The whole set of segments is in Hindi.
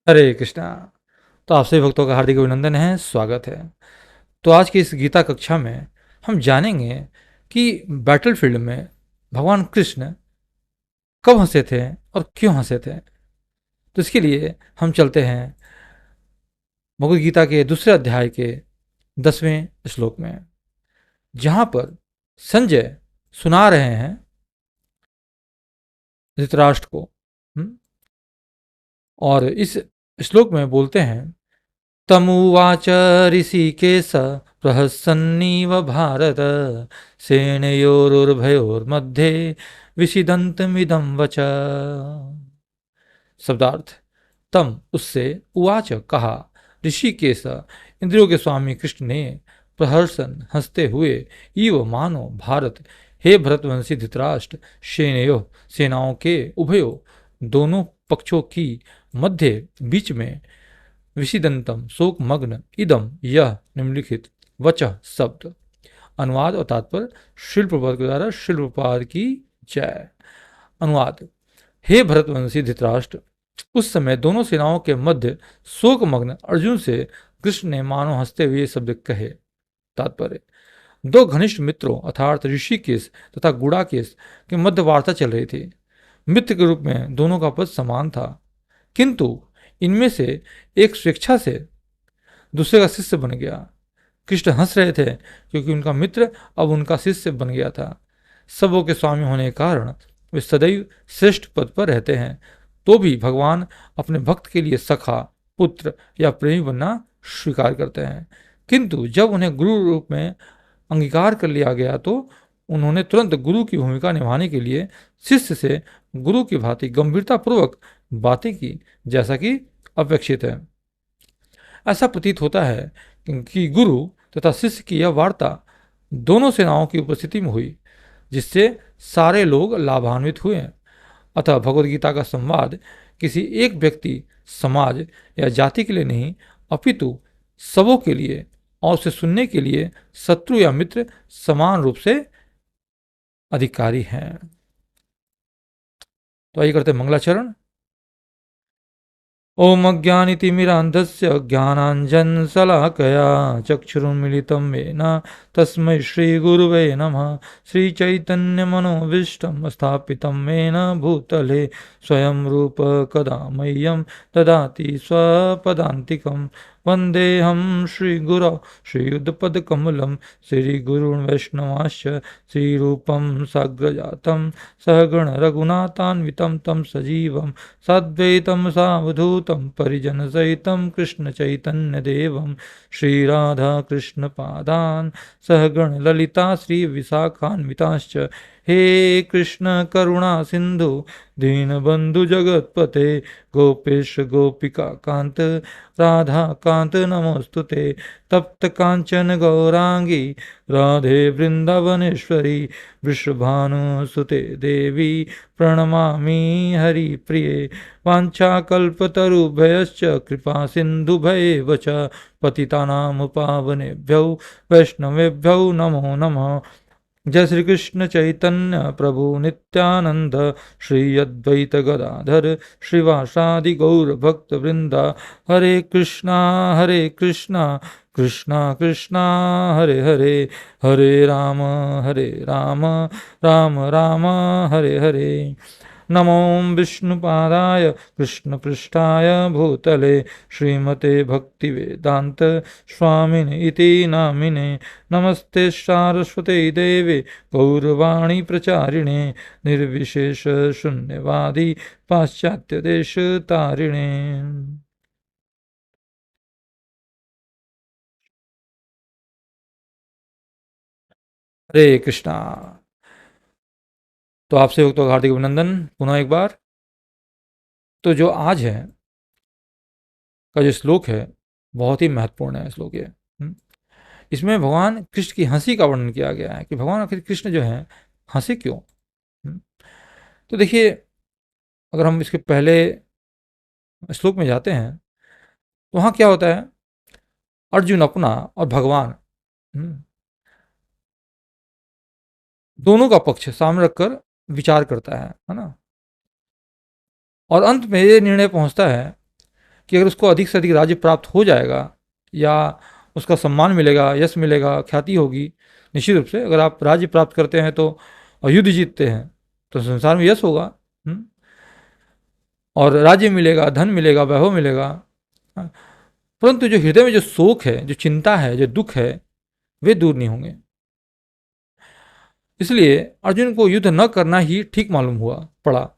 हरे कृष्णा। तो आप सभी भक्तों का हार्दिक अभिनंदन है, स्वागत है। तो आज की इस गीता कक्षा में हम जानेंगे कि बैटलफील्ड में भगवान कृष्ण कब हंसे थे और क्यों हंसे थे। तो इसके लिए हम चलते हैं भगवद गीता के दूसरे अध्याय के 10वें श्लोक में, जहां पर संजय सुना रहे हैं धृतराष्ट्र को। हम्म, और इस श्लोक में बोलते हैं, तमुवाच ऋषिकेश प्रहसन्नीव भारत सेनयोरुभयोर्मध्ये विषिदन्तमिदं वच। शब्दार्थ, तम उससे, उवाच कहा, ऋषिकेश इंद्रियों के स्वामी कृष्ण ने, प्रहर्षन हंसते हुए, इव मानो भारत, हे भरतवंशी धृतराष्ट्र, सेनयो सेनाओं के, उभयो दोनों पक्षों की, मध्य बीच में, विषिदंतम शोक मग्न, इदम यह निम्नलिखित, वचः शब्द। अनुवाद और तात्पर्य शिल प्रपात के द्वारा शिल प्रपात की जय। अनुवाद, हे भरतवंशी धृतराष्ट्र, उस समय दोनों सेनाओं के मध्य शोकमग्न अर्जुन से कृष्ण ने मानो हंसते हुए शब्द कहे। तात्पर्य, दो घनिष्ठ मित्रों अर्थात ऋषिकेश तथा गुड़ाकेश के मध्य वार्ता चल रही थी। मित्र के रूप में दोनों का पद समान था, किंतु इनमें से एक स्वेच्छा से दूसरे का शिष्य बन गया। कृष्ण हंस रहे थे क्योंकि उनका मित्र अब उनका शिष्य बन गया था। सबों के स्वामी होने के कारण वे सदैव श्रेष्ठ पद पर रहते हैं, तो भी भगवान अपने भक्त के लिए सखा, पुत्र या प्रेमी बनना स्वीकार करते हैं। किंतु जब उन्हें गुरु रूप में अंगीकार कर लिया गया तो उन्होंने तुरंत गुरु की भूमिका निभाने के लिए शिष्य से गुरु की भांति गंभीरतापूर्वक बातें की, जैसा कि अपेक्षित है। ऐसा प्रतीत होता है कि गुरु तथा शिष्य की यह वार्ता दोनों सेनाओं की उपस्थिति में हुई, जिससे सारे लोग लाभान्वित हुए। अतः भगवद गीता का संवाद किसी एक व्यक्ति, समाज या जाति के लिए नहीं, अपितु सबों के लिए और उसे सुनने के लिए शत्रु या मित्र समान रूप से अधिकारी हैं। तो आइए करते हैं मंगलाचरण। ओम अज्ञानितिमिरान्धस्य ज्ञानाञ्जनशलाकया चक्षुरुन्मिलितं येन तस्मै श्रीगुरुवे नमः। श्रीचैतन्यमनोभीष्टं स्थापितं येन भूतले स्वयं रूप कदा मह्यं ददाति स्वपदान्तिकं। वन्देऽहं श्रीगुरौ श्रीयुतपदकमलं श्रीगुरून् वैष्णवांश्च श्रीरूपं साग्रजातं सहगणरघुनाथान्वितं तं सजीवं साद्वैतं सावधूतं परिजनसहितं कृष्णचैतन्यदेवं श्रीराधाकृष्णपादान् सहगणललिता श्रीविशाखान्विताश्च। हे कृष्ण करुणा सिन्धु दीनबन्धु जगत्पते गोपेश गोपिका कान्त राधा कान्त नमोस्तुते। तप्त कांचन गौरांगी राधे वृंदावनेश्वरी वृषभानुसुते देवी प्रणमामि हरिप्रिये। वाञ्छाकल्पतरुभ्यश्च कृपा सिन्धुभ्येव च पतितानां पावनेभ्यो वैष्णवेभ्यो नमो नमः। जय श्री कृष्ण चैतन्य प्रभु नित्यानंद श्री अद्वैत गदाधर श्रीवासादि गौर भक्त वृंदा। हरे कृष्णा कृष्णा कृष्णा हरे हरे, हरे राम राम राम हरे हरे। नमो विष्णुपादाय कृष्णपृष्ठाय भूतले श्रीमते भक्तिवेदांत स्वामिने इति नामिने। नमस्ते सारस्वते देवे गौरवाणी प्रचारिणे निर्विशेष शून्यवादी पाश्चात्य देश तारिणे। हरे कृष्णा। तो आपसे तो हार्दिक अभिनंदन पुनः एक बार। तो जो आज है का जो श्लोक है, बहुत ही महत्वपूर्ण है श्लोक ये। इसमें भगवान कृष्ण की हंसी का वर्णन किया गया है कि भगवान आखिर कृष्ण जो है हंसे क्यों। हम्म, तो देखिए, अगर हम इसके पहले श्लोक में जाते हैं तो वहां क्या होता है, अर्जुन अपना और भगवान दोनों का पक्ष सामने रखकर विचार करता है ना। और अंत में ये निर्णय पहुंचता है कि अगर उसको अधिक से अधिक राज्य प्राप्त हो जाएगा या उसका सम्मान मिलेगा, यश मिलेगा, ख्याति होगी, निश्चित रूप से अगर आप राज्य प्राप्त करते हैं तो और युद्ध जीतते हैं तो संसार में यश होगा। और राज्य मिलेगा, धन मिलेगा, वैभव मिलेगा। परंतु जो हृदय में जो शोक है, जो चिंता है, जो दुख है, वे दूर नहीं होंगे। इसलिए अर्जुन को युद्ध न करना ही ठीक मालूम हुआ पड़ा।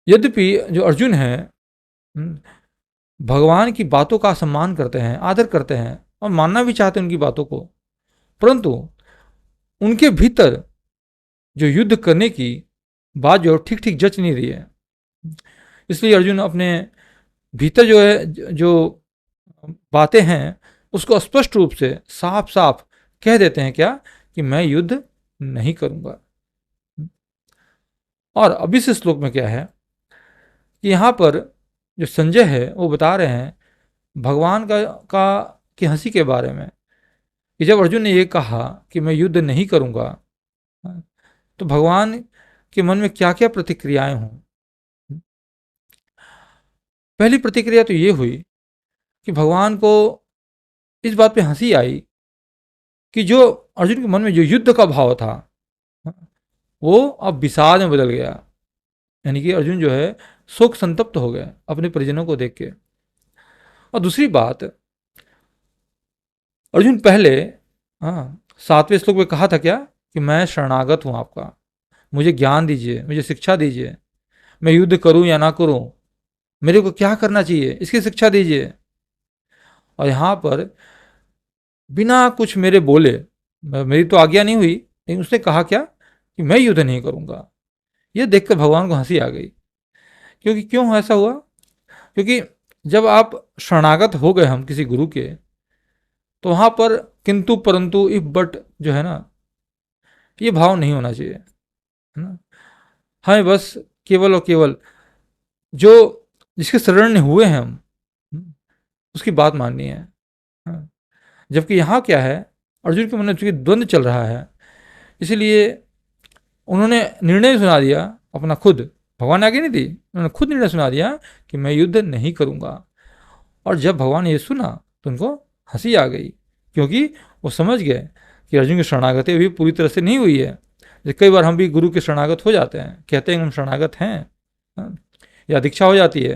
यद्यपि जो अर्जुन है भगवान की बातों का सम्मान करते हैं, आदर करते हैं और मानना भी चाहते हैं उनकी बातों को, परंतु उनके भीतर जो युद्ध करने की बात जो ठीक ठीक जच नहीं रही है। इसलिए अर्जुन अपने भीतर जो है, जो बातें हैं, उसको स्पष्ट रूप से साफ साफ कह देते हैं क्या, कि मैं युद्ध नहीं करूंगा। और अभी से श्लोक में क्या है कि यहां पर जो संजय है वो बता रहे हैं भगवान का की हंसी के बारे में, कि जब अर्जुन ने ये कहा कि मैं युद्ध नहीं करूंगा, तो भगवान के मन में क्या क्या प्रतिक्रियाएं हों। पहली प्रतिक्रिया तो ये हुई कि भगवान को इस बात पे हंसी आई कि जो अर्जुन के मन में जो युद्ध का भाव था वो अब विषाद में बदल गया। यानी कि अर्जुन जो है शोक संतप्त हो गए अपने परिजनों को देख के। और दूसरी बात, अर्जुन पहले 7वें श्लोक में कहा था क्या, कि मैं शरणागत हूं आपका, मुझे ज्ञान दीजिए, मुझे शिक्षा दीजिए, मैं युद्ध करूं या ना करूं, मेरे को क्या करना चाहिए इसकी शिक्षा दीजिए। और यहां पर बिना कुछ मेरे बोले, मेरी तो आज्ञा नहीं हुई, लेकिन उसने कहा क्या, कि मैं युद्ध नहीं करूंगा। यह देखकर भगवान को हंसी आ गई। क्योंकि क्यों ऐसा हुआ, क्योंकि जब आप शरणागत हो गए हम किसी गुरु के, तो वहां पर किंतु परंतु इफ बट जो है ना, ये भाव नहीं होना चाहिए, है ना। हमें बस केवल और केवल जो जिसके शरण हुए हैं हम, उसकी बात माननी है। जबकि यहाँ क्या है, अर्जुन के मन में चूंकि द्वंद्व चल रहा है, इसलिए उन्होंने निर्णय सुना दिया अपना खुद, भगवान ने आगे नहीं दी, उन्होंने खुद निर्णय सुना दिया कि मैं युद्ध नहीं करूंगा। और जब भगवान ये सुना तो उनको हंसी आ गई, क्योंकि वो समझ गए कि अर्जुन की शरणागति अभी पूरी तरह से नहीं हुई है। जैसे कई बार हम भी गुरु के शरणागत हो जाते हैं, कहते हैं हम शरणागत हैं, या दीक्षा हो जाती है,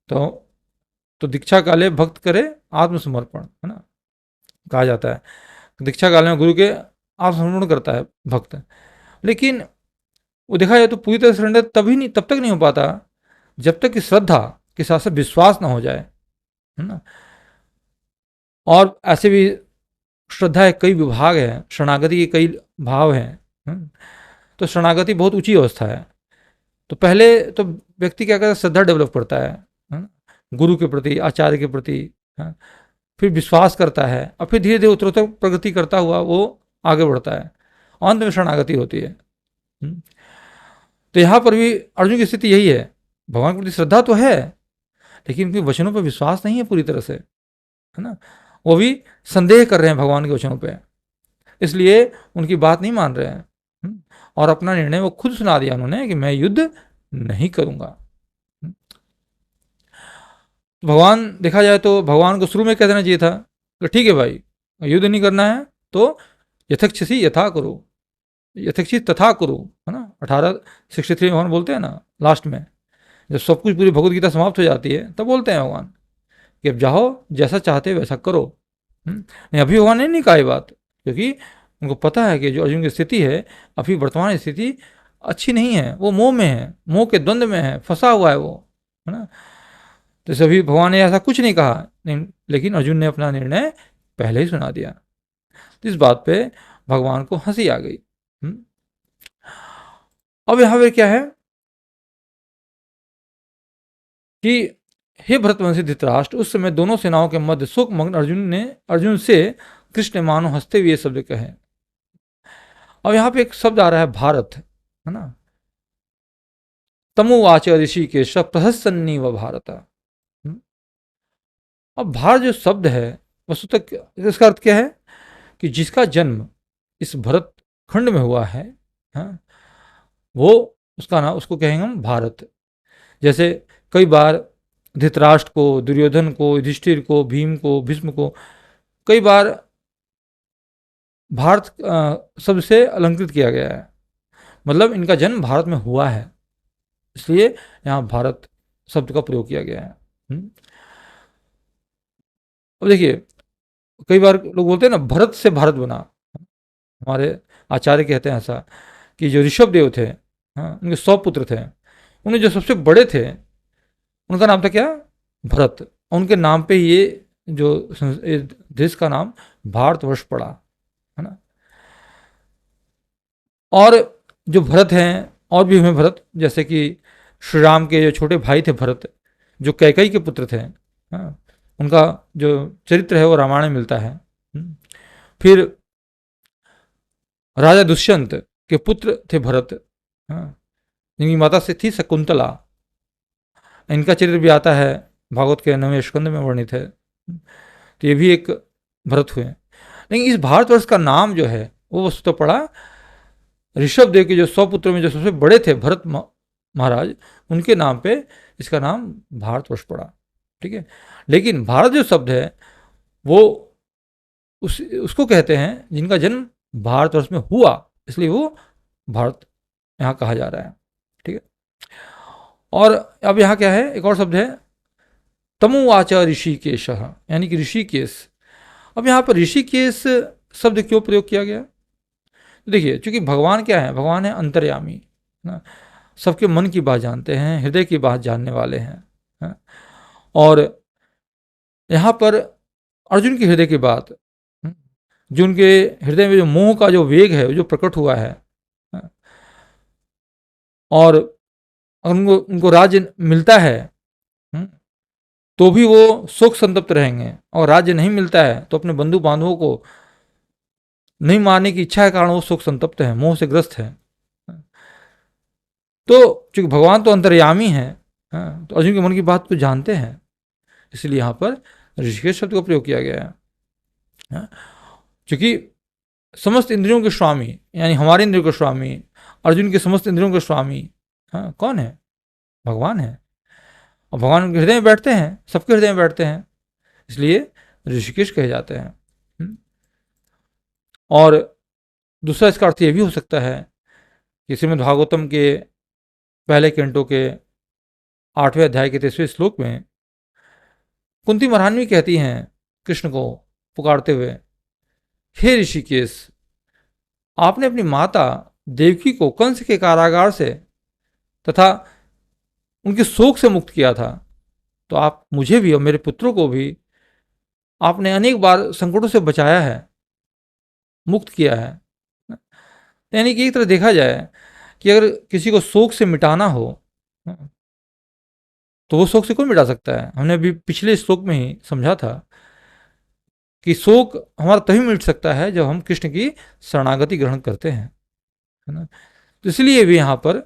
तो दीक्षा काले भक्त करे आत्मसमर्पण, है ना, कहा जाता है। दीक्षा काल में गुरु के आत्मसमर्पण करता है भक्त। लेकिन वो देखा जाए तो पूरी तरह सरेंडर तब तक नहीं हो पाता जब तक कि श्रद्धा के साथ साथ विश्वास ना हो जाए, है ना। और ऐसे भी श्रद्धा के कई विभाग हैं, शरणागति के कई भाव हैं। तो शरणागति बहुत ऊंची अवस्था है। तो पहले तो व्यक्ति क्या करता है, श्रद्धा डेवलप करता है, गुरु के प्रति, आचार्य के प्रति, फिर विश्वास करता है, और फिर धीरे धीरे उत्तरोत्तर प्रगति करता हुआ वो आगे बढ़ता है, अंत में शरणागति होती है। तो यहाँ पर भी अर्जुन की स्थिति यही है, भगवान के प्रति श्रद्धा तो है लेकिन उनके वचनों पर विश्वास नहीं है पूरी तरह से, है ना। वो भी संदेह कर रहे हैं भगवान के वचनों पे, इसलिए उनकी बात नहीं मान रहे हैं। और अपना निर्णय वो खुद सुना दिया उन्होंने कि मैं युद्ध नहीं करूंगा। भगवान देखा जाए तो भगवान को शुरू में कह देना चाहिए था कि ठीक है भाई, युद्ध नहीं करना है तो यथक्षसी यथा करो, यथक्षित तथा करो, है ना। 1863 भगवान बोलते हैं ना लास्ट में, जब सब कुछ पूरी भगवत गीता समाप्त हो जाती है तब बोलते हैं भगवान कि अब जाओ जैसा चाहते वैसा करो। नहीं, अभी भगवान ने नहीं कहा ये बात, क्योंकि उनको पता है कि जो अर्जुन की स्थिति है अभी वर्तमान स्थिति अच्छी नहीं है, वो मोह में है, मोह के द्वंद्व में है, फंसा हुआ है वो, है ना। तो सभी भगवान ने ऐसा कुछ नहीं कहा, नहीं, लेकिन अर्जुन ने अपना निर्णय पहले ही सुना दिया। तो इस बात पे भगवान को हंसी आ गई। अब यहां पे क्या है कि हे भरतवंशी धृतराष्ट्र, उस समय दोनों सेनाओं के मध्य शोक मग्न अर्जुन से कृष्ण मानो हंसते हुए शब्द कहे। अब यहां पे एक शब्द आ रहा है भारत, है ना। तमुवाच ऋषिकेश प्रहसन्नी व भारत। अब भारत जो शब्द है वस्तुतः इसका अर्थ क्या है, कि जिसका जन्म इस भरत खंड में हुआ है, वो उसका नाम, उसको कहेंगे हम भारत। जैसे कई बार धृतराष्ट्र को, दुर्योधन को, युधिष्ठिर को, भीम को, भीष्म को कई बार भारत शब्द से अलंकृत किया गया है, मतलब इनका जन्म भारत में हुआ है, इसलिए यहाँ भारत शब्द का प्रयोग किया गया है। अब देखिए, कई बार लोग बोलते हैं ना भरत से भारत बना, हमारे आचार्य कहते हैं ऐसा कि जो ऋषभ देव थे, हाँ, उनके 100 पुत्र थे, उनमें जो सबसे बड़े थे उनका नाम था क्या, भरत। उनके नाम पे ये जो देश का नाम भारतवर्ष पड़ा, है ना। और जो भरत हैं, और भी हुए भरत, जैसे कि श्री राम के जो छोटे भाई थे भरत, जो कैकई के पुत्र थे, हाँ, उनका जो चरित्र है वो रामायण में मिलता है। फिर राजा दुष्यंत के पुत्र थे भरत, हाँ, जिनकी माता से थी शकुंतला, इनका चरित्र भी आता है, भागवत के 9वें स्कंद में वर्णित है। तो ये भी एक भरत हुए। लेकिन इस भारतवर्ष का नाम जो है वो वस्तुतः पड़ा ऋषभ देव के जो 100 पुत्रों में जो सबसे बड़े थे भरत महाराज, उनके नाम पे इसका नाम भारतवर्ष पड़ा, ठीक है। लेकिन भारत जो शब्द है वो उसको कहते हैं जिनका जन्म भारतवर्ष में हुआ, इसलिए वो भारत यहाँ कहा जा रहा है, ठीक है। और अब यहाँ क्या है, एक और शब्द है तमुवाच ऋषिकेश, यानी कि ऋषिकेश। अब यहाँ पर ऋषिकेश शब्द क्यों प्रयोग किया गया, देखिए चूंकि भगवान क्या है, भगवान है अंतर्यामी ना, सबके मन की बात जानते हैं, हृदय की बात जानने वाले हैं, है? और यहाँ पर अर्जुन के हृदय की बात, जो उनके हृदय में जो मोह का जो वेग है जो प्रकट हुआ है, और उनको राज्य मिलता है तो भी वो शोक संतप्त रहेंगे, और राज्य नहीं मिलता है तो अपने बंधु बांधवों को नहीं मारने की इच्छा के कारण वो शोक संतप्त है, मोह से ग्रस्त है। तो चूंकि भगवान तो अंतर्यामी है, तो अर्जुन के मन की बात को जानते हैं, इसलिए यहाँ पर ऋषिकेश शब्द का प्रयोग किया गया है। क्योंकि समस्त इंद्रियों के स्वामी, यानी हमारे इंद्रियों के स्वामी, अर्जुन के समस्त इंद्रियों के स्वामी कौन है, भगवान है। और भगवान उनके हृदय में बैठते हैं, सबके हृदय में बैठते हैं, इसलिए ऋषिकेश कहे जाते हैं। और दूसरा इसका अर्थ यह भी हो सकता है कि श्रीमद् भागवतम के पहले कैंटो के 8वें अध्याय के 23वें श्लोक में कुंती महारानी कहती हैं कृष्ण को पुकारते हुए, हे ऋषिकेश, आपने अपनी माता देवकी को कंस के कारागार से तथा उनके शोक से मुक्त किया था, तो आप मुझे भी और मेरे पुत्रों को भी आपने अनेक बार संकटों से बचाया है, मुक्त किया है। यानी कि एक तरह देखा जाए कि अगर किसी को शोक से मिटाना हो तो वो शोक से कौन मिटा सकता है। हमने अभी पिछले श्लोक में ही समझा था कि शोक हमारा तभी मिट सकता है जब हम कृष्ण की शरणागति ग्रहण करते हैं, है ना। तो इसलिए भी यहाँ पर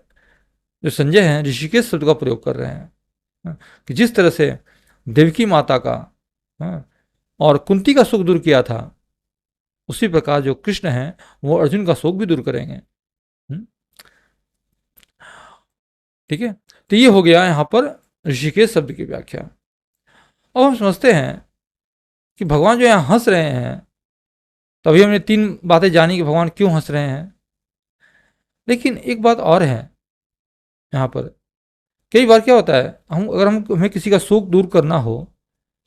जो संजय हैं ऋषिकेश शब्द का प्रयोग कर रहे हैं कि जिस तरह से देवकी माता का और कुंती का शोक दूर किया था, उसी प्रकार जो कृष्ण हैं वो अर्जुन का शोक भी दूर करेंगे। ठीक है, तो ये हो गया यहाँ पर ऋषिकेश शब्द की व्याख्या। अब हम समझते हैं कि भगवान जो यहाँ हंस रहे हैं, तभी हमने 3 बातें जानी कि भगवान क्यों हंस रहे हैं। लेकिन एक बात और है यहाँ पर, कई बार क्या होता है, हमें किसी का शोक दूर करना हो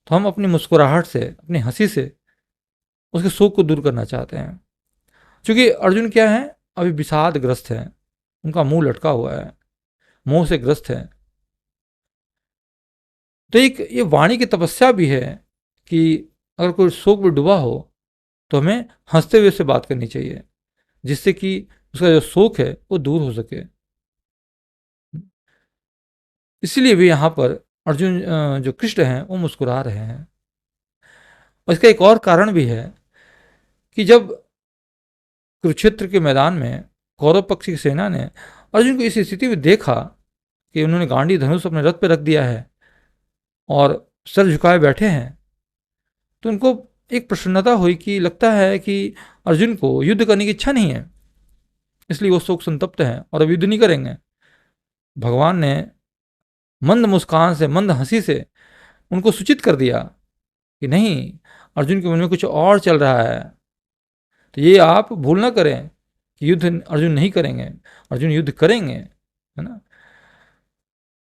तो हम अपनी मुस्कुराहट से, अपनी हंसी से उसके शोक को दूर करना चाहते हैं। क्योंकि अर्जुन क्या है, अभी विषादग्रस्त है, उनका मुंह लटका हुआ है, मोह से ग्रस्त है। तो एक ये वाणी की तपस्या भी है कि अगर कोई शोक में डूबा हो तो हमें हंसते हुए से बात करनी चाहिए, जिससे कि उसका जो शोक है वो दूर हो सके। इसलिए भी यहाँ पर अर्जुन जो कृष्ण हैं वो मुस्कुरा रहे हैं। और इसका एक और कारण भी है कि जब कुरुक्षेत्र के मैदान में कौरव पक्ष की सेना ने अर्जुन को इस स्थिति में देखा कि उन्होंने गांडी धनुष अपने रथ पर रख दिया है और सर झुकाए बैठे हैं, तो उनको एक प्रसन्नता हुई कि लगता है कि अर्जुन को युद्ध करने की इच्छा नहीं है, इसलिए वो शोक संतप्त हैं और अब युद्ध नहीं करेंगे। भगवान ने मंद मुस्कान से, मंद हंसी से उनको सूचित कर दिया कि नहीं, अर्जुन के मन में कुछ और चल रहा है। तो ये आप भूल ना करें कि युद्ध अर्जुन नहीं करेंगे, अर्जुन युद्ध करेंगे, है ना।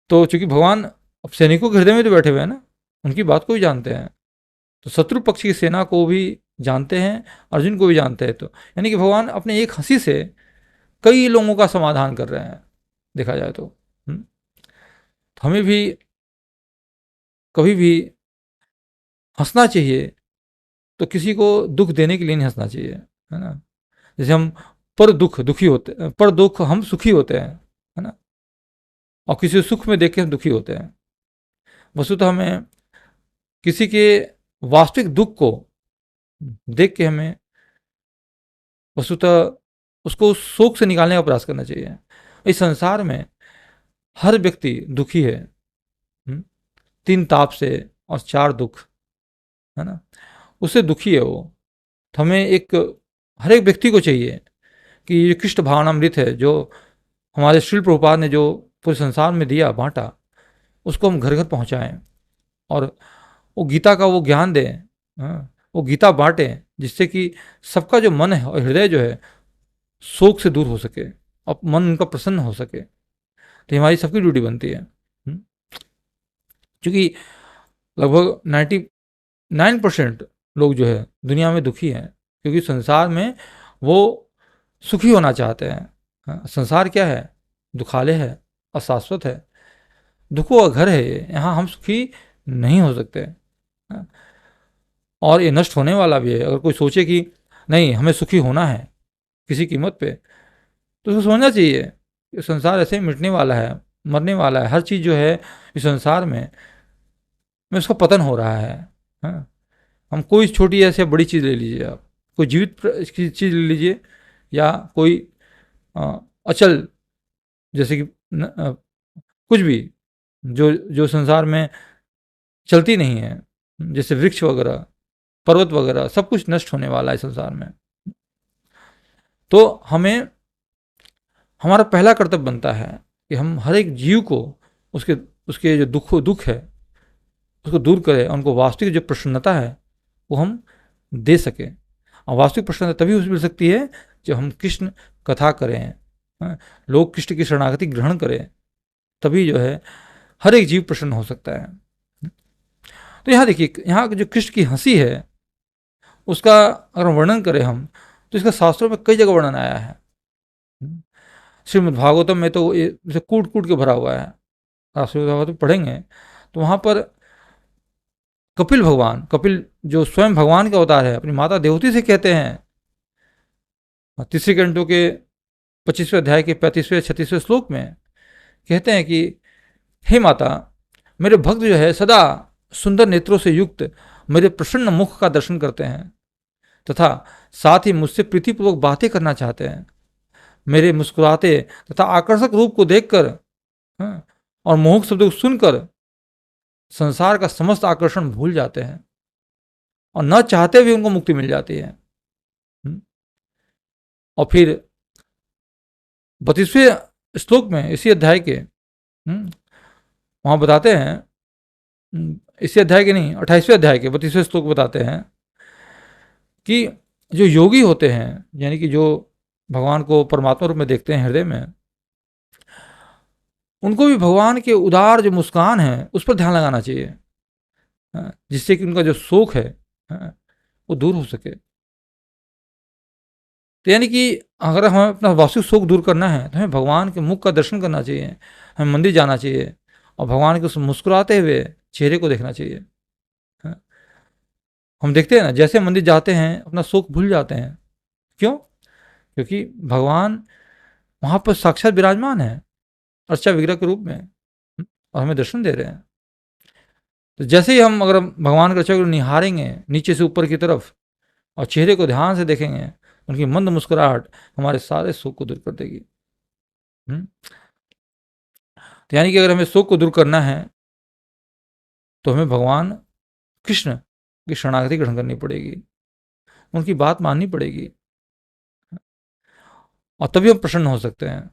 तो चूंकि भगवान अब सैनिकों के हृदय में तो बैठे हुए हैं ना, उनकी बात को भी जानते हैं, तो शत्रु पक्ष की सेना को भी जानते हैं, अर्जुन को भी जानते हैं। तो यानी कि भगवान अपने एक हंसी से कई लोगों का समाधान कर रहे हैं, देखा जाए तो। तो हमें भी कभी भी हंसना चाहिए, तो किसी को दुख देने के लिए नहीं हंसना चाहिए, है ना। जैसे हम पर दुख दुखी होते, पर दुख हम सुखी होते हैं, है ना, और किसी सुख में देख के हम दुखी होते हैं। वस्तुतः हमें किसी के वास्तविक दुख को देख के हमें वस्तुतः उसको शोक से निकालने का प्रयास करना चाहिए। इस संसार में हर व्यक्ति दुखी है, 3 ताप से और 4 दुख, है ना, उससे दुखी है वो। तो हमें एक हर एक व्यक्ति को चाहिए कि ये कृष्ण भावनामृत है जो हमारे श्रील प्रभुपाद ने जो पूरे संसार में दिया, बांटा, उसको हम घर घर पहुंचाएं और वो गीता का वो ज्ञान दें, वो गीता बांटें, जिससे कि सबका जो मन है और हृदय जो है शोक से दूर हो सके और मन उनका प्रसन्न हो सके। तो हमारी सबकी ड्यूटी बनती है। क्योंकि लगभग 99% लोग जो है दुनिया में दुखी हैं, क्योंकि संसार में वो सुखी होना चाहते हैं। संसार क्या है? दुखालय है, अशाश्वत है, दुखों का घर है ये, यहाँ हम सुखी नहीं हो सकते। और ये नष्ट होने वाला भी है। अगर कोई सोचे कि नहीं हमें सुखी होना है किसी कीमत पे, तो उसको समझना चाहिए कि संसार ऐसे ही मिटने वाला है, मरने वाला है। हर चीज़ जो है इस संसार में उसका पतन हो रहा है। हाँ? हम कोई छोटी ऐसे बड़ी चीज़ ले लीजिए, आप कोई जीवित चीज़ ले लीजिए या कोई अचल, जैसे कि कुछ भी जो जो संसार में चलती नहीं है, जैसे वृक्ष वगैरह, पर्वत वगैरह, सब कुछ नष्ट होने वाला है संसार में। तो हमें हमारा पहला कर्तव्य बनता है कि हम हर एक जीव को उसके उसके जो दुख है उसको दूर करें, उनको वास्तविक जो प्रसन्नता है वो हम दे सकें। और वास्तविक प्रसन्नता तभी मिल सकती है जब हम कृष्ण कथा करें, लोग कृष्ण की शरणागति ग्रहण करें, तभी जो है हर एक जीव प्रसन्न हो सकता है। तो यहाँ देखिए, यहाँ जो कृष्ण की हंसी है उसका अगर वर्णन करें हम, तो इसका शास्त्रों में कई जगह वर्णन आया है। श्रीमद् भागवतम में तो ये कूट कूट के भरा हुआ है। आप श्रीमद् भागवतम पढ़ेंगे तो वहाँ पर कपिल भगवान, कपिल जो स्वयं भगवान का अवतार है, अपनी माता देवती से कहते हैं, तीसरे कंटों के 25वें अध्याय के 35वें 36वें श्लोक में कहते हैं कि हे माता, मेरे भक्त जो है सदा सुंदर नेत्रों से युक्त मेरे प्रसन्न मुख का दर्शन करते हैं तथा साथ ही मुझसे प्रीतिपूर्वक बातें करना चाहते हैं। मेरे मुस्कुराते तथा आकर्षक रूप को देखकर और मोहक शब्दों को सुनकर संसार का समस्त आकर्षण भूल जाते हैं और न चाहते हुए उनको मुक्ति मिल जाती है। और फिर 32वें श्लोक में इसी अध्याय के वहां बताते हैं, इसी अध्याय के नहीं, 28वें अध्याय के 32वें श्लोक बताते हैं कि जो योगी होते हैं, यानी कि जो भगवान को परमात्मा रूप में देखते हैं हृदय में, उनको भी भगवान के उदार जो मुस्कान है उस पर ध्यान लगाना चाहिए, जिससे कि उनका जो शोक है वो दूर हो सके। तो यानी कि अगर हमें अपना वास्तविक शोक दूर करना है तो हमें भगवान के मुख का दर्शन करना चाहिए, हमें मंदिर जाना चाहिए और भगवान के उस मुस्कुराते हुए चेहरे को देखना चाहिए। हम देखते हैं ना, जैसे मंदिर जाते हैं अपना शोक भूल जाते हैं। क्यों? क्योंकि भगवान वहां पर साक्षात विराजमान है अर्चा विग्रह के रूप में और हमें दर्शन दे रहे हैं। तो जैसे ही हम अगर भगवान का अर्चा विग्रह निहारेंगे नीचे से ऊपर की तरफ और चेहरे को ध्यान से देखेंगे, उनकी मंद मुस्कुराहट हमारे सारे शोक को दूर कर देगी। तो यानी कि अगर हमें शोक को दूर करना है तो हमें भगवान कृष्ण की शरणागति ग्रहण करनी पड़ेगी, उनकी बात माननी पड़ेगी और तभी हम प्रसन्न हो सकते हैं।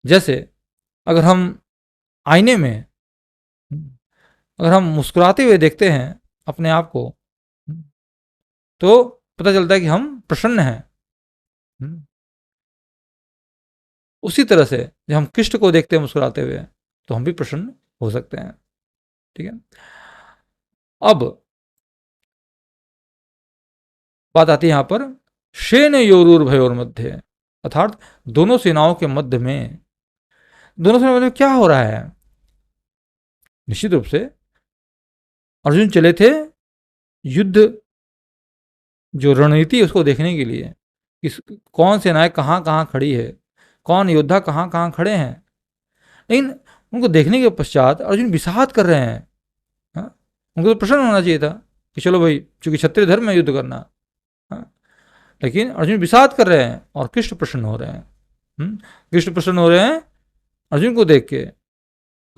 जैसे अगर हम आईने में अगर हम मुस्कुराते हुए देखते हैं अपने आप को, तो पता चलता है कि हम प्रसन्न हैं। उसी तरह से जब हम कृष्ण को देखते हैं मुस्कुराते हुए, तो हम भी प्रसन्न हो सकते हैं। ठीक है। अब बात आती है यहां पर शेन योरुर भयोर मध्य, अर्थात दोनों सेनाओं के मध्य में, दोनों सेनाओं में क्या हो रहा है। निश्चित रूप से अर्जुन चले थे युद्ध जो रणनीति है उसको देखने के लिए, किस कौन सेनाएं कहाँ कहाँ खड़ी है, कौन योद्धा कहाँ कहाँ खड़े हैं। लेकिन उनको देखने के पश्चात अर्जुन विषाद कर रहे हैं। हाँ? उनको तो प्रसन्न होना चाहिए था कि चलो भाई, चूंकि क्षत्रिय धर्म में युद्ध करना। हाँ? लेकिन अर्जुन विषाद कर रहे हैं और कृष्ण प्रसन्न हो रहे हैं। कृष्ण प्रसन्न हो रहे हैं अर्जुन को देख के,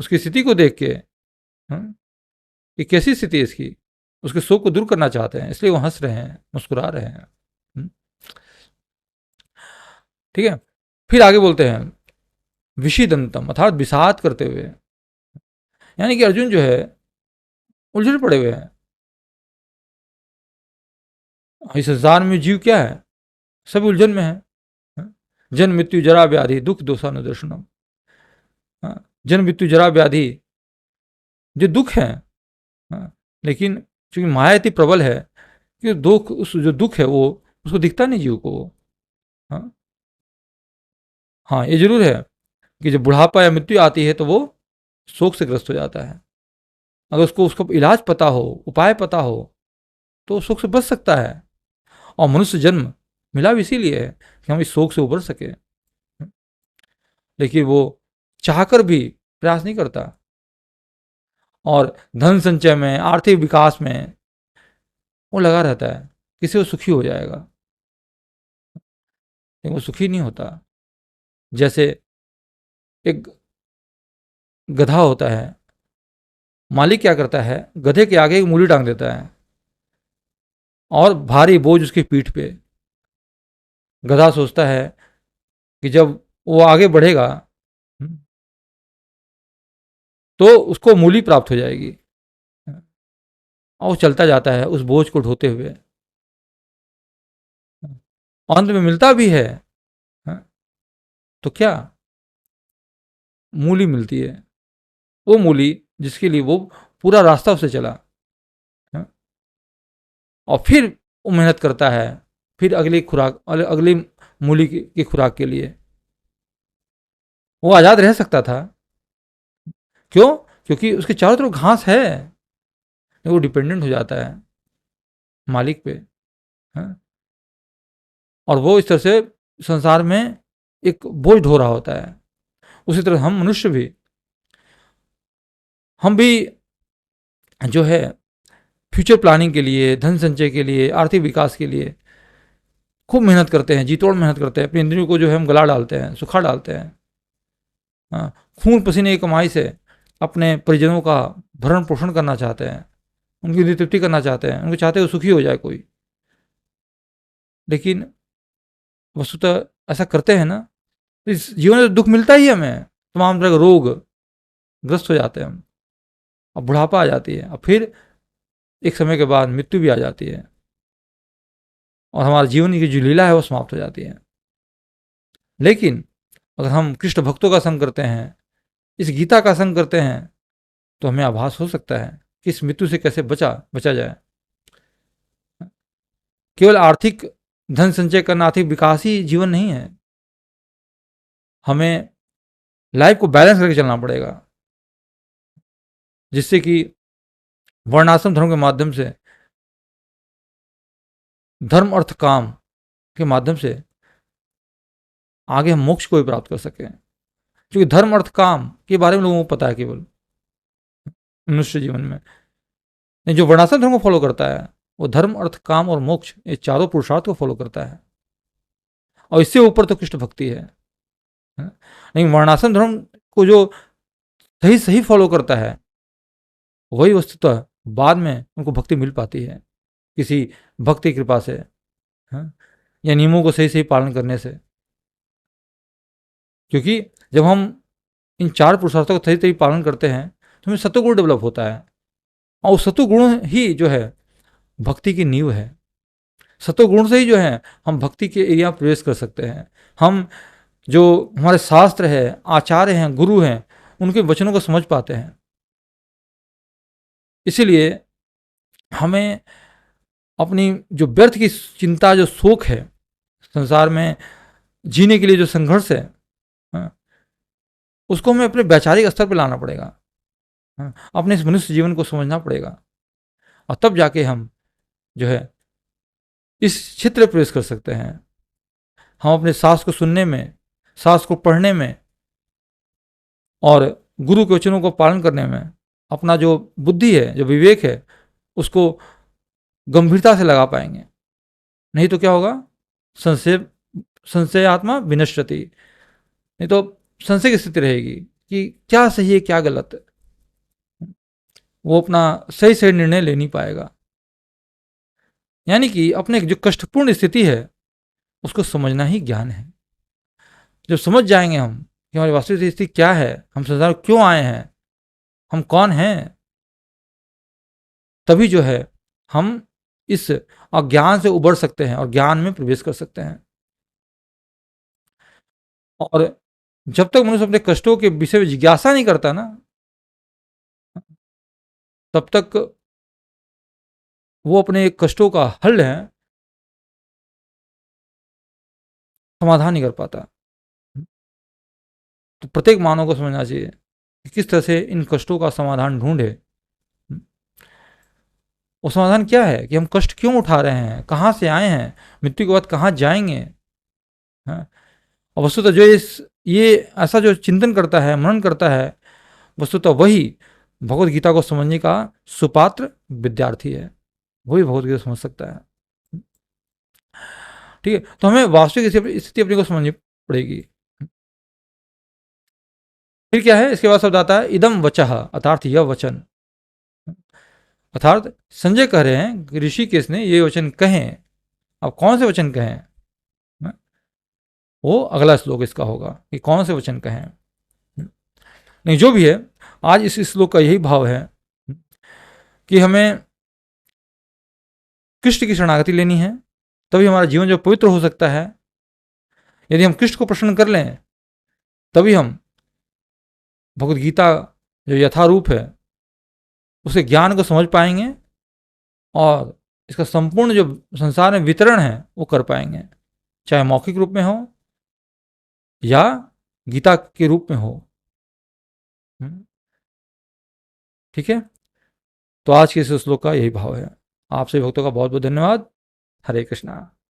उसकी स्थिति को देख के। कि कैसी स्थिति है इसकी, उसके शोक को दूर करना चाहते हैं, इसलिए वो हंस रहे हैं, मुस्कुरा रहे हैं। ठीक है। फिर आगे बोलते हैं विषिदंतम, अर्थात विषाद करते हुए, यानी कि अर्जुन जो है उलझन पड़े हुए हैं। इस संसार में जीव क्या है, सब उलझन में है। जन्म मृत्यु जरा व्याधि दुख दोषानुदर्शनम। जन्म मृत्यु जरा व्याधि जो दुख है, लेकिन चूंकि माया इतनी प्रबल है कि दुख, उस जो दुख है वो उसको दिखता नहीं जीव को। हाँ, हाँ ये जरूर है कि जब बुढ़ापा या मृत्यु आती है तो वो शोक से ग्रस्त हो जाता है। अगर उसको उसका इलाज पता हो, उपाय पता हो, तो शोक से बच सकता है। और मनुष्य जन्म मिला भी इसीलिए है कि हम इस शोक से उबर सके। लेकिन वो चाहकर भी प्रयास नहीं करता, और धन संचय में, आर्थिक विकास में वो लगा रहता है, किसी वो सुखी हो जाएगा, लेकिन वो सुखी नहीं होता। जैसे एक गधा होता है, मालिक क्या करता है, गधे के आगे एक मूली टांग देता है और भारी बोझ उसकी पीठ पे। गधा सोचता है कि जब वो आगे बढ़ेगा तो उसको मूली प्राप्त हो जाएगी, और वो चलता जाता है उस बोझ को ढोते हुए। अंत में मिलता भी है, तो क्या, मूली मिलती है, वो मूली जिसके लिए वो पूरा रास्ता उससे चला। और फिर वो मेहनत करता है, फिर अगली खुराक, अगली मूली की खुराक के लिए। वो आज़ाद रह सकता था, क्यों, क्योंकि उसके चारों तरफ घास है। वो डिपेंडेंट हो जाता है मालिक पे। और वो इस तरह से संसार में एक बोझ ढो रहा होता है। उसी तरह हम मनुष्य भी, हम भी जो है फ्यूचर प्लानिंग के लिए, धन संचय के लिए, आर्थिक विकास के लिए खूब मेहनत करते हैं, जी तोड़ मेहनत करते हैं। अपनी इंद्रियों को जो है हम गला डालते हैं, सुखा डालते हैं। खून पसीने की कमाई से अपने परिजनों का भरण पोषण करना चाहते हैं, उनकी तृप्ति करना चाहते हैं, उनको चाहते हैं सुखी हो जाए कोई। लेकिन वस्तुतः ऐसा करते हैं ना, तो इस जीवन में दुख मिलता ही है हमें, तमाम तरह के रोग ग्रस्त हो जाते हैं हम, और बुढ़ापा आ जाती है, और फिर एक समय के बाद मृत्यु भी आ जाती है, और हमारे जीवन की जो लीला है वो समाप्त हो जाती है। लेकिन अगर हम कृष्ण भक्तों का संग करते हैं, इस गीता का संग करते हैं, तो हमें आभास हो सकता है कि इस मृत्यु से कैसे बचा जाए। केवल आर्थिक धन संचय करना, आर्थिक विकास ही जीवन नहीं है। हमें लाइफ को बैलेंस करके चलना पड़ेगा, जिससे कि वर्णाश्रम धर्म के माध्यम से, धर्म अर्थ काम के माध्यम से आगे हम मोक्ष को भी प्राप्त कर सकें। क्योंकि धर्म अर्थ काम के बारे में लोगों को पता है केवल मनुष्य जीवन में, नहीं, जो वर्णाश्रम धर्म को फॉलो करता है वो धर्म अर्थ काम और मोक्ष, ये चारों पुरुषार्थ को फॉलो करता है, और इससे ऊपर तो कृष्ण भक्ति है। लेकिन वर्णाश्रम धर्म को जो सही सही फॉलो करता है, वही वस्तुतः बाद में उनको भक्ति मिल पाती है, किसी भक्ति कृपा से, या नियमों को सही सही पालन करने से। क्योंकि जब हम इन 4 पुरुषार्थों का सही सही पालन करते हैं तो हमें सत्वगुण डेवलप होता है, और सत्वगुण ही जो है भक्ति की नींव है। सत्वगुण से ही जो है हम भक्ति के एरिया में प्रवेश कर सकते हैं। हम जो हमारे शास्त्र है, आचार्य हैं, गुरु हैं, उनके वचनों को समझ पाते हैं। इसीलिए हमें अपनी जो व्यर्थ की चिंता, जो शोक है, संसार में जीने के लिए जो संघर्ष है, हाँ, उसको हमें अपने वैचारिक स्तर पर लाना पड़ेगा। हाँ, अपने इस मनुष्य जीवन को समझना पड़ेगा, और तब जाके हम जो है इस क्षेत्र में प्रवेश कर सकते हैं। हम अपने शास्त्र को सुनने में, शास्त्र को पढ़ने में और गुरु के वचनों को पालन करने में अपना जो बुद्धि है, जो विवेक है, उसको गंभीरता से लगा पाएंगे। नहीं तो क्या होगा, संशय संशयात्मा विनश्यति, नहीं तो संशय की स्थिति रहेगी कि क्या सही है क्या गलत है। वो अपना सही सही निर्णय ले नहीं पाएगा। यानी कि अपने जो कष्टपूर्ण स्थिति है उसको समझना ही ज्ञान है। जब समझ जाएंगे हम कि हमारी वास्तविक स्थिति क्या है, हम संसार में क्यों आए हैं, हम कौन हैं, तभी जो है हम इस अज्ञान से उबर सकते हैं और ज्ञान में प्रवेश कर सकते हैं। और जब तक मनुष्य अपने कष्टों के विषय में जिज्ञासा नहीं करता ना, तब तक वो अपने कष्टों का हल है समाधान नहीं कर पाता। तो प्रत्येक मानव को समझना चाहिए कि किस तरह से इन कष्टों का समाधान ढूंढे। वो समाधान क्या है कि हम कष्ट क्यों उठा रहे हैं, कहाँ से आए हैं, मृत्यु के बाद कहाँ जाएंगे। हाँ? और वस्तुतः जो ये ऐसा जो चिंतन करता है, मनन करता है, वस्तुतः वही भगवत गीता को समझने का सुपात्र विद्यार्थी है। वही भगवत गीता समझ सकता है। ठीक है, तो हमें वास्तविक स्थिति अपनी को समझनी पड़ेगी। फिर क्या है, इसके बाद शब्द आता है इदम वचः, अर्थात यह वचन। अर्थात संजय कह रहे हैं कि ऋषिकेश ने ये वचन कहे। अब कौन से वचन कहें, वो अगला श्लोक इसका होगा कि कौन से वचन कहें। नहीं, जो भी है, आज इस श्लोक का यही भाव है कि हमें कृष्ण की शरणागति लेनी है, तभी हमारा जीवन जो पवित्र हो सकता है। यदि हम कृष्ण को प्रसन्न कर लें, तभी हम भगवत गीता जो यथारूप है उसे ज्ञान को समझ पाएंगे, और इसका संपूर्ण जो संसार में वितरण है वो कर पाएंगे, चाहे मौखिक रूप में हो या गीता के रूप में हो। ठीक है, तो आज के इस श्लोक का यही भाव है। आपसे भक्तों का बहुत बहुत धन्यवाद। हरे कृष्णा।